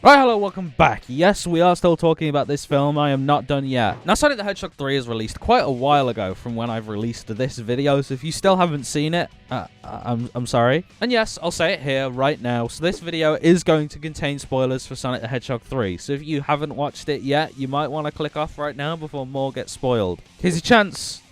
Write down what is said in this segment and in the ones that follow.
Right, hello, welcome back. Yes, we are still talking about this film. I am not done yet. Now, Sonic the Hedgehog 3 is released quite a while ago from when I've released this video, so if you still haven't seen it, I'm sorry. And yes, I'll say it here right now. So this video is going to contain spoilers for Sonic the Hedgehog 3. So if you haven't watched it yet, you might want to click off right now before more gets spoiled. Here's your chance.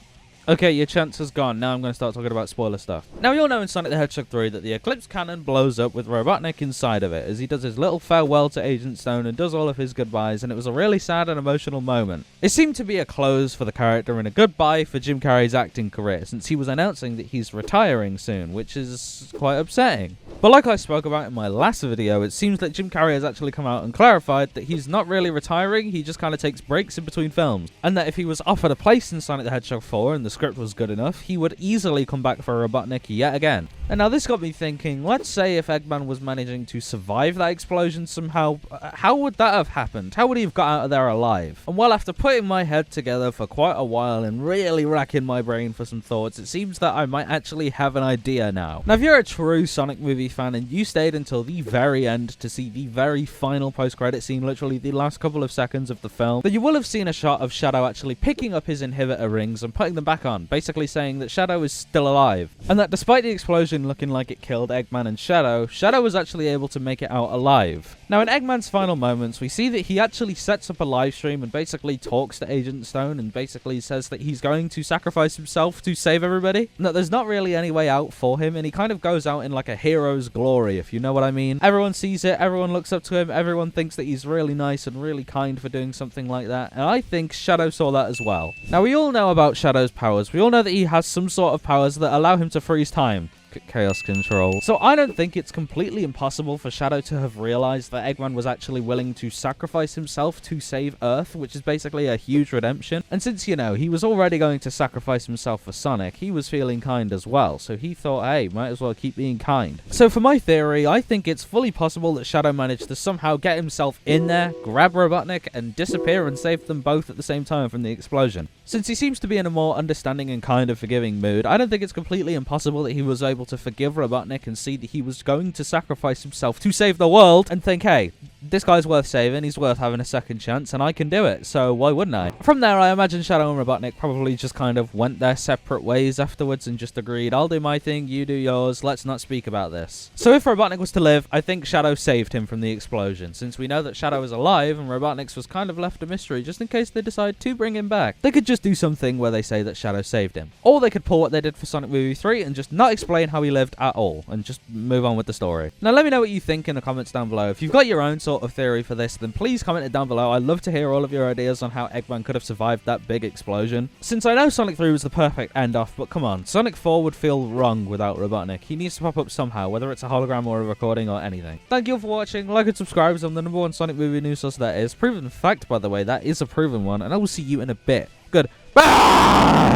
Okay, your chance has gone. Now I'm going to start talking about spoiler stuff. Now, we all know in Sonic the Hedgehog 3 that the Eclipse cannon blows up with Robotnik inside of it as he does his little farewell to Agent Stone and does all of his goodbyes, and it was a really sad and emotional moment. It seemed to be a close for the character and a goodbye for Jim Carrey's acting career, since he was announcing that he's retiring soon, which is quite upsetting. But like I spoke about in my last video, it seems that Jim Carrey has actually come out and clarified that he's not really retiring, he just kind of takes breaks in between films, and that if he was offered a place in Sonic the Hedgehog 4 and the script was good enough, he would easily come back for Robotnik yet again. And now this got me thinking, let's say if Eggman was managing to survive that explosion somehow, how would that have happened? How would he have got out of there alive? And well, after putting my head together for quite a while and really racking my brain for some thoughts, it seems that I might actually have an idea now. Now, if you're a true Sonic movie fan and you stayed until the very end to see the very final post-credit scene, literally the last couple of seconds of the film, then you will have seen a shot of Shadow actually picking up his inhibitor rings and putting them back on, basically saying that Shadow is still alive. And that despite the explosion looking like it killed Eggman and Shadow, Shadow was actually able to make it out alive. Now, in Eggman's final moments, we see that he actually sets up a live stream and basically talks to Agent Stone and basically says that he's going to sacrifice himself to save everybody, and that there's not really any way out for him, and he kind of goes out in like a hero's glory, if you know what I mean. Everyone sees it, everyone looks up to him, everyone thinks that he's really nice and really kind for doing something like that, and I think Shadow saw that as well. Now, we all know about Shadow's powers. We all know that he has some sort of powers that allow him to freeze time. Chaos control. So I don't think it's completely impossible for Shadow to have realized that Eggman was actually willing to sacrifice himself to save Earth, which is basically a huge redemption. And since, you know, he was already going to sacrifice himself for Sonic, he was feeling kind as well. So he thought, hey, might as well keep being kind. So for my theory, I think it's fully possible that Shadow managed to somehow get himself in there, grab Robotnik, and disappear and save them both at the same time from the explosion. Since he seems to be in a more understanding and kind of forgiving mood, I don't think it's completely impossible that he was able to forgive Robotnik and see that he was going to sacrifice himself to save the world and think, hey, this guy's worth saving, he's worth having a second chance, and I can do it, so why wouldn't I? From there, I imagine Shadow and Robotnik probably just kind of went their separate ways afterwards and just agreed, I'll do my thing, you do yours, let's not speak about this. So if Robotnik was to live, I think Shadow saved him from the explosion, since we know that Shadow is alive and Robotnik's was kind of left a mystery just in case they decide to bring him back. They could just do something where they say that Shadow saved him. Or they could pull what they did for Sonic Movie 3 and just not explain how he lived at all and just move on with the story. Now let me know what you think in the comments down below. If you've got your own sort of theory for this, then please comment it down below. I'd love to hear all of your ideas on how Eggman could have survived that big explosion. Since I know Sonic 3 was the perfect end off, but come on, Sonic 4 would feel wrong without Robotnik. He needs to pop up somehow, whether it's a hologram or a recording or anything. Thank you all for watching. Like and subscribe, as I'm the #1 Sonic movie news source that is. Proven fact, by the way, that is a proven one, and I will see you in a bit. Good. Bye!